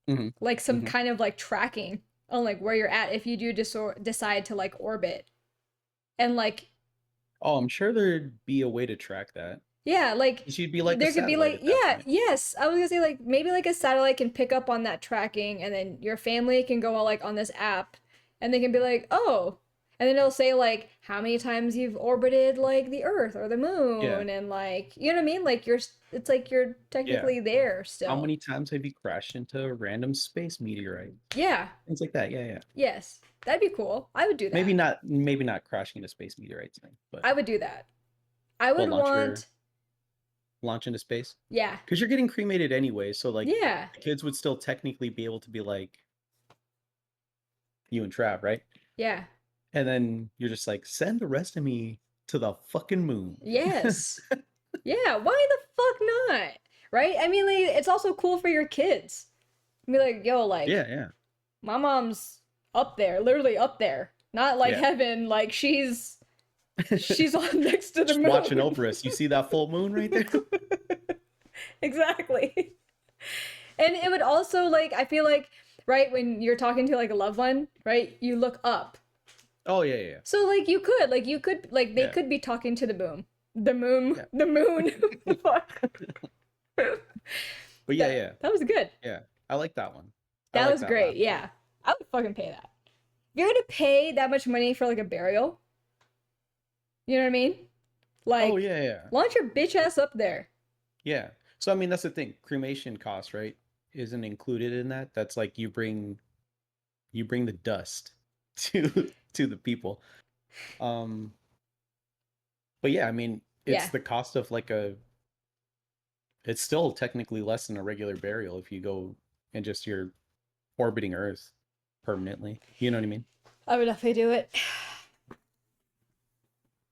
Mm-hmm. like some Mm-hmm. kind of like tracking on like where you're at if you do decide to like orbit. And like Oh, I'm sure there'd be a way to track that. yeah, like She'd be like a there could be satellite like at that yeah, point. yes. I was gonna say like maybe like a satellite can pick up on that tracking and then your family can go like on this app and they can be like, oh, and then it'll say like how many times you've orbited like the Earth or the Yeah. moon and like you know what I mean? Like it's like you're Yeah. technically there How still. many times have you crashed into random space meteorites? Yeah. Things like that. Yeah, yeah. Yes. That'd be cool. I would do that. Maybe not crashing into space meteorites thing, but I would do that. I well, would want launch into space. yeah. Because you're getting cremated anyway, so like Yeah. the kids would still technically be able to be like you and Trav, right? Yeah. And then you're just like, send the rest of me to the fucking moon. Yes. Yeah, why the fuck not? Right? I mean, like, it's also cool for your kids. Be like, yo, like, Yeah, yeah. my mom's up there, literally up there. Not like Yeah. heaven, like she's on next to the Just moon. watching over us. You see that full moon right there? Exactly. And it would also like I feel like right when you're talking to like a loved one, right? You look up. Oh yeah, yeah, So like you could like they yeah. could be talking to the moon. The moon. Yeah. The moon. Fuck. But yeah, yeah. That was good. Yeah. I like that one. I That like was that great. last one. Yeah. I would fucking pay that. If you're gonna pay that much money for like a burial, you know what I mean? Oh Like, yeah, yeah. launch your bitch ass up there. Yeah. So I mean that's the thing. Cremation cost, right? Isn't included in that. That's like you bring the dust to the people. Um but yeah, I mean it's Yeah. the cost of like a it's still technically less than a regular burial if you go and just you're orbiting Earth permanently. You know what I mean? I would definitely do it.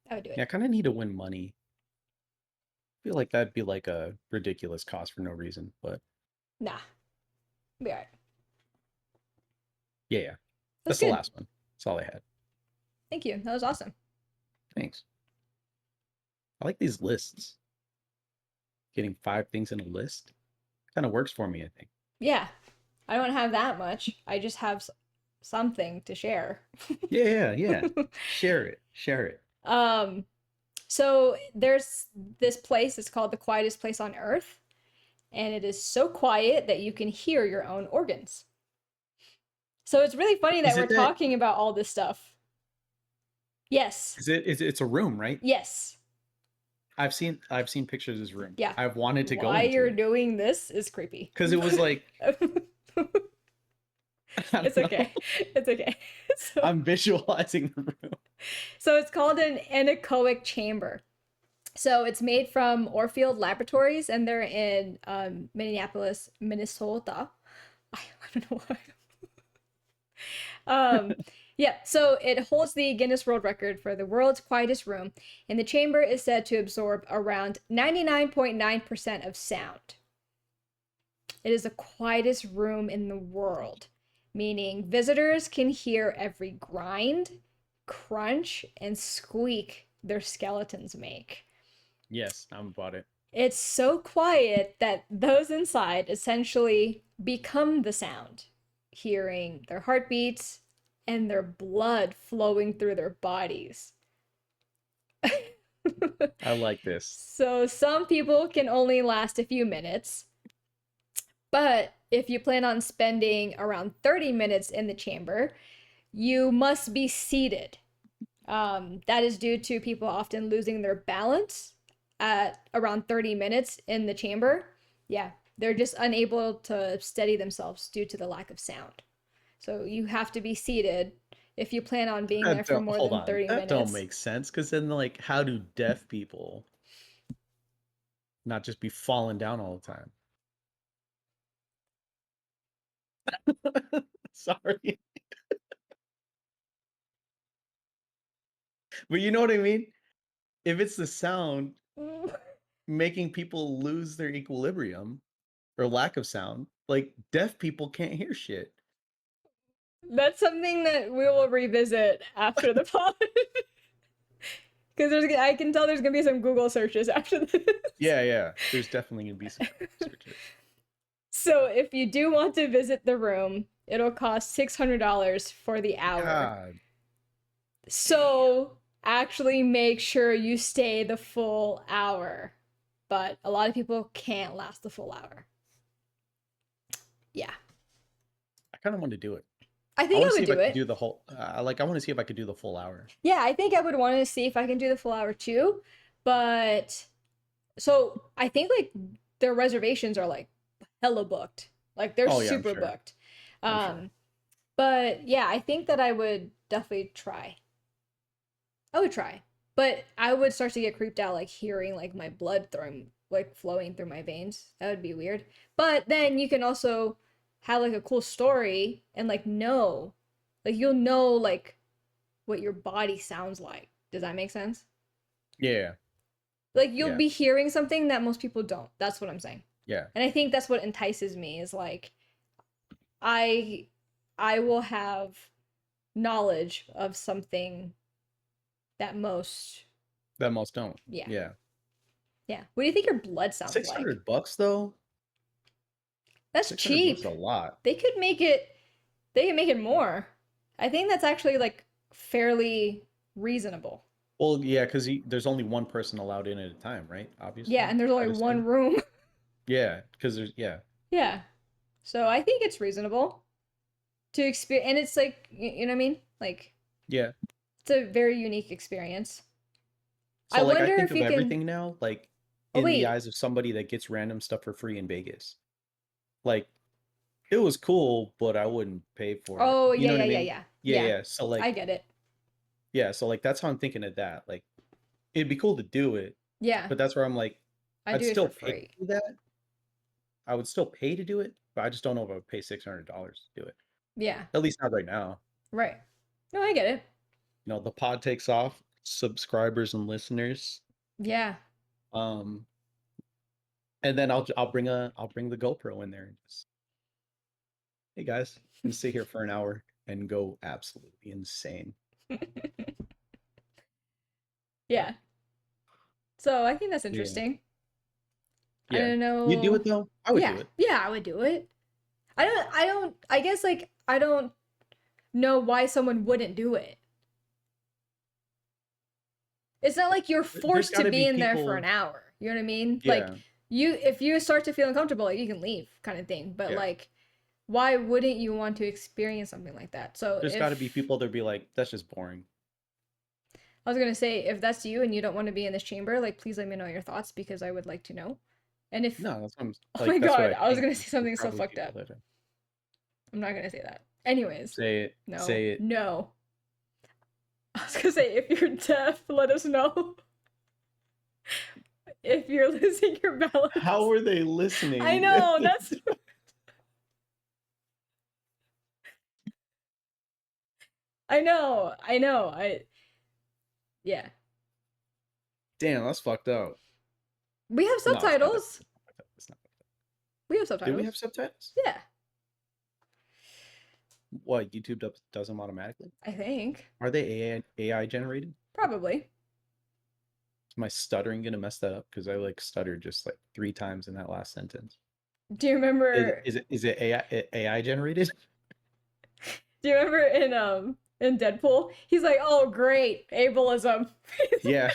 I would do Yeah, it. I kind of need to win money. I feel like that'd be like a ridiculous cost for no reason, but Nah. Be alright. yeah, yeah. That's That's the good. last one. That's all I had. Thank you. That was awesome. Thanks. I like these lists. Getting 5 things in a list kind of works for me, I think. Yeah. I don't have that much. I just have something to share. Yeah, yeah, yeah. Share it. Share it. um so there's this place, it's called the quietest place on earth, and it is so quiet that you can hear your own organs. So it's really funny that Is we're it that talking about all this stuff. Yes. it's a room, right? Yes. I've seen pictures of this room. Yeah. I've wanted to go Why into you're it doing this is creepy. because it was like I It's don't know. okay. It's okay. So, I'm visualizing the room. so it's called an anechoic chamber. So it's made from Orfield Laboratories, and they're in Minneapolis, Minnesota. I don't know why. Um, yeah, so it holds the Guinness World Record for the world's quietest room, and the chamber is said to absorb around 99.9% of sound. It is the quietest room in the world, meaning visitors can hear every grind, crunch, and squeak their skeletons make. Yes, I'm about it. It's so quiet that those inside essentially become the sound, hearing their heartbeats and their blood flowing through their bodies. I like this. So some people can only last a few minutes, but if you plan on spending around 30 minutes in the chamber, you must be seated. That is due to people often losing their balance at around 30 minutes in the chamber. Yeah, they're just unable to steady themselves due to the lack of sound. So you have to be seated if you plan on being there That for don't, more hold than on. 30 That don't minutes. make sense. Because then, like, how do deaf people not just be falling down all the time? Sorry. But you know what I mean? If it's the sound making people lose their equilibrium or lack of sound, like deaf people can't hear shit. That's something that we will revisit after the pod. Because I can tell there's gonna be some Google searches after this. Yeah, yeah. There's definitely gonna be some researchers. So if you do want to visit the room, it'll cost $600 for the hour. God So actually make sure you stay the full hour. But a lot of people can't last the full hour. Yeah. I kind of want to do it. I I think want I to see would if I do can it. do the whole. Like, I want to see if I could do the full hour. Yeah, I think I would want to see if I can do the full hour too. But so I think like their reservations are like hella booked. Like they're Oh yeah, I'm super sure. booked. I'm sure. But yeah, I think that I would definitely try. I would try. But I would start to get creeped out like hearing like my blood throwing like flowing through my veins. That would be weird. But then you can also have like a cool story and like know like you'll know like what your body sounds like. Does that make sense? Yeah, Like you'll yeah, be hearing something that most people don't. That's what I'm saying. yeah. And I think that's what entices me is like I I will have knowledge of something that most That most don't. yeah. Yeah. Yeah. What do you think your blood sounds Six like? hundred bucks though. That's 600 bucks cheap. is a lot. They could make it they could make it more. I think that's actually like fairly reasonable. Well, yeah, because there's only one person allowed in at a time, right? Yeah, Obviously, and there's only I'd one assume. room. Yeah, because there's Yeah. So I think it's reasonable to experience and it's like you know what I mean? Like yeah. it's a very unique experience. I So like, I wonder think if of you can everything now like oh in the wait. eyes of somebody that gets random stuff for free in Vegas. Like, it was cool, but I wouldn't pay for it. Oh You yeah, know what yeah, I yeah, mean? yeah. Yeah, Yeah. yeah. So I like, get it. yeah, so like that's how I'm thinking of that. Like, it'd be cool to do it, Yeah. but that's where I'm like, I I'd do it still for pay to free. do that. I would still pay to do it, but I just don't know if I would pay $600 to do it. Yeah. At least not right now. Right. No, I get it. You know, the pod takes off, subscribers and listeners. Yeah. Um, and then I'll bring the GoPro in there and just, hey guys, I'm gonna sit here for an hour and go absolutely insane. Yeah. So I think that's Yeah. interesting. I Yeah. don't You do know. it though? I would Yeah. do it. Yeah, I would do it. I guess like I don't know why someone wouldn't do it. It's not like you're There's forced to got to be be in there for an people. hour. You know what I mean? Like Yeah. you if you start to feel uncomfortable, like you can leave kind of thing. But Yeah. like why wouldn't you want to experience something like that? So There's got to be if people that be like, that's just boring. I was gonna say if that's you and you don't want to be in this chamber, like please let me know your thoughts because I would like to know. And if No, that's what I'm oh my like. That's what god, I I was think. gonna say There's something so probably fucked people up. that. I'm not gonna say that. Anyways, Say it. no, Say it. no. I was gonna say, if you're deaf, let us know. If you're losing your How balance. are they I listening? know, that's. I know, I know. Yeah. Damn, that's fucked up. We have No, it's not that. subtitles. It's not fucked up. We have Did we have subtitles. subtitles? Yeah, What, YouTube does them automatically? I think. Are they AI generated? Probably. Is my stuttering gonna mess that up? Because I like stuttered just like 3 times in that last sentence. Do you remember Is it AI generated? do you remember in Deadpool? He's like, "Oh, great, ableism." Yeah.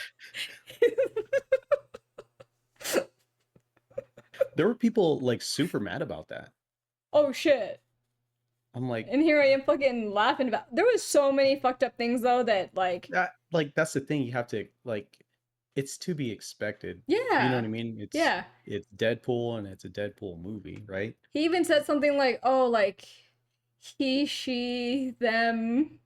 There were people like super mad about that. Oh shit. I'm like, And here I am fucking laughing about. There was so many fucked up things though that that's the thing. You have to like, it's to be expected. You know what yeah. I mean? Yeah. It's Deadpool and it's a Deadpool movie, right? He even said something like, "Oh, like he, she, them."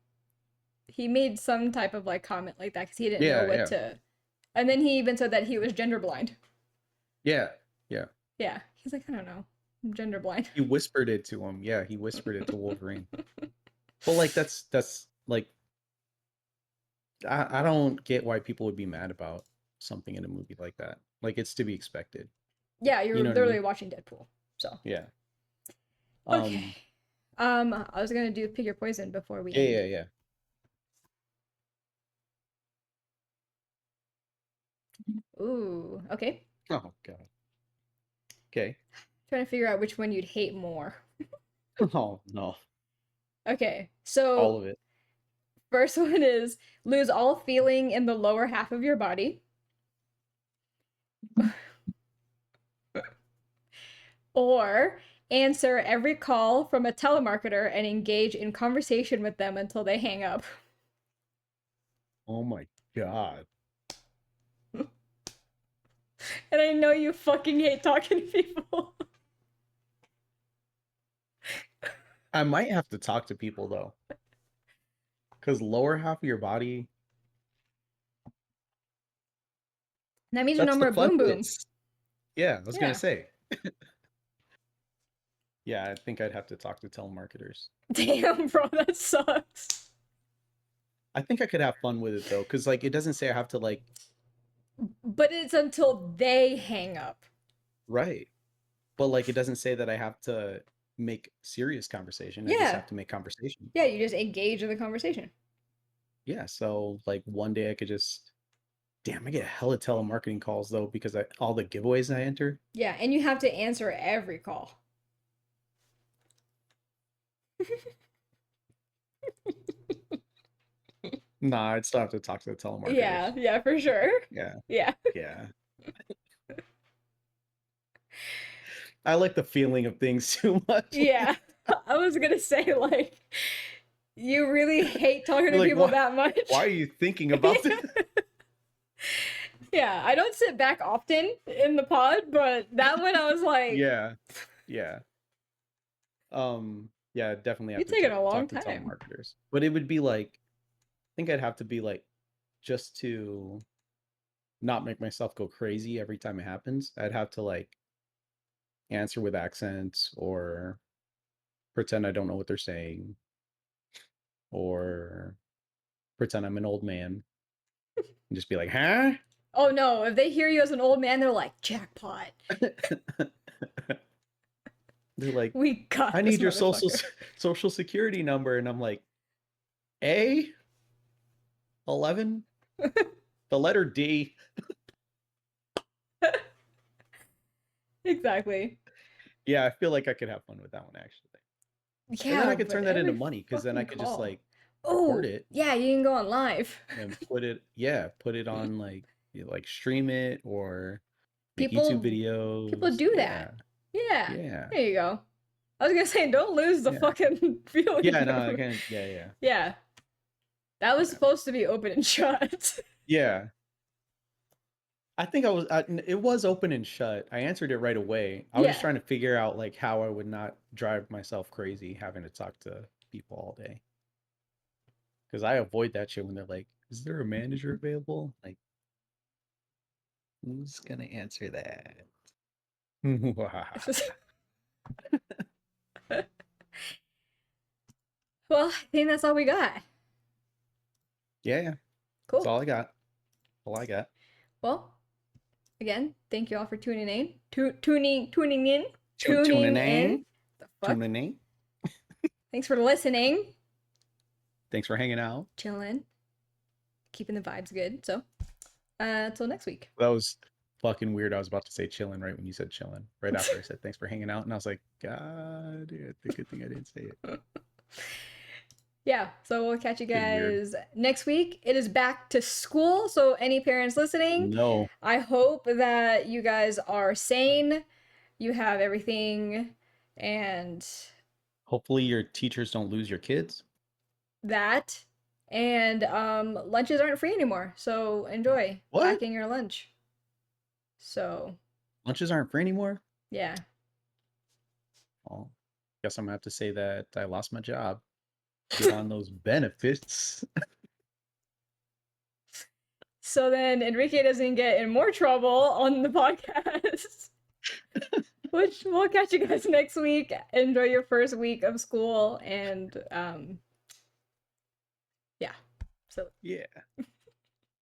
He made some type of like comment like that because he didn't know Yeah, what yeah, to. And then he even said that he was gender blind. yeah, yeah. Yeah, he's like, I don't know, I'm gender blind. He whispered it to him. Yeah, he whispered it to Wolverine. But like, that's like, I don't get why people would be mad about something in a movie like that. Like, it's to be expected. Yeah, You you're know what I literally mean? watching Deadpool. So Yeah. okay. Um. I was gonna do pick your poison before we Yeah, end. yeah, yeah. Ooh, okay. Oh God. Okay. Trying to figure out which one you'd hate more. Oh no. Okay, All so of it. first one is lose all feeling in the lower half of your body, or answer every call from a telemarketer and engage in conversation with them until they hang up. Oh my God. And I know you fucking hate talking to people. I might have to talk to people though, because lower half of your body, That means you're no that's the more fun boom boom. bits. Yeah, I was gonna Yeah. say. Yeah, I think I'd have to talk to telemarketers. Damn, bro, that sucks. I think I could have fun with it though, because like it doesn't say I have to like, But it's until they hang up. right. But like it doesn't say that I have to make serious conversation. I just Yeah. have to make conversation. Yeah, you just engage in the conversation. Yeah, so like one day I could just, damn, I get hella telemarketing calls though because all the giveaways I enter. Yeah, and you have to answer every call. Nah, I'd still have to talk to the Yeah, telemarketers. yeah, for sure. Yeah, Yeah. yeah. I like the feeling of things too much. Yeah. I was gonna say, like, you really hate talking You're to like, people that why much. are you thinking about this? Yeah, I don't sit back often in the pod, but that one I was like, Yeah, yeah. Yeah, definitely have you're to taking a long talk to time. telemarketers. But it would be like, I think I'd have to be like, just to not make myself go crazy every time it happens, I'd have to like answer with accents or pretend I don't know what they're saying or pretend I'm an old man and just be like, huh? Oh no, if they hear you as an old man, they're like, jackpot. They're like, We got I this need your motherfucker. social security number. And I'm like, A 11, the letter D. Exactly. Yeah, I feel like I could have fun with that one actually. And then Yeah, I could but turn that into every money because then I fucking could just call. like record Oh, it yeah, you can go on live. and put it, yeah, put it on like, like stream it or make YouTube People people videos. do Yeah, that. Yeah. yeah, There you go. I was gonna say, don't lose the yeah, fucking feeling yeah. No, I of can. Yeah, yeah, yeah. That was yeah, supposed to be open and shut. yeah. I think it was open and shut. I answered it right away. I was just Yeah. trying to figure out like how I would not drive myself crazy having to talk to. to people all day. Because I avoid that shit when they're like, "Is there a manager available?" Like, who's gonna answer that? Well, I think that's all we got. Yeah, yeah. That's Cool. all I got. All I got. Well, again, thank you all for tuning in. Tuning in. Tuning Tuning in. in. The fuck? Tuning in. Thanks for listening. Thanks for hanging out. Chilling. Keeping the vibes good. So, until next week. That was fucking weird. I was about to say chilling right when you said chilling. Right after I said thanks for hanging out, and I was like, God, yeah, the good thing I didn't say it. Yeah, so we'll catch you Getting weird. guys next week. It is back to school, so any parents listening, No. I hope that you guys are sane, you have everything, and Hopefully your teachers don't lose your kids. that. And lunches aren't free anymore, so enjoy What? packing your lunch. So, Lunches aren't free anymore? yeah. Well, guess I'm gonna have to say that I lost my job. Get on those benefits. So then Enrique doesn't get in more trouble on the podcast. Which we'll catch you guys next week. Enjoy your first week of school and yeah. So Yeah.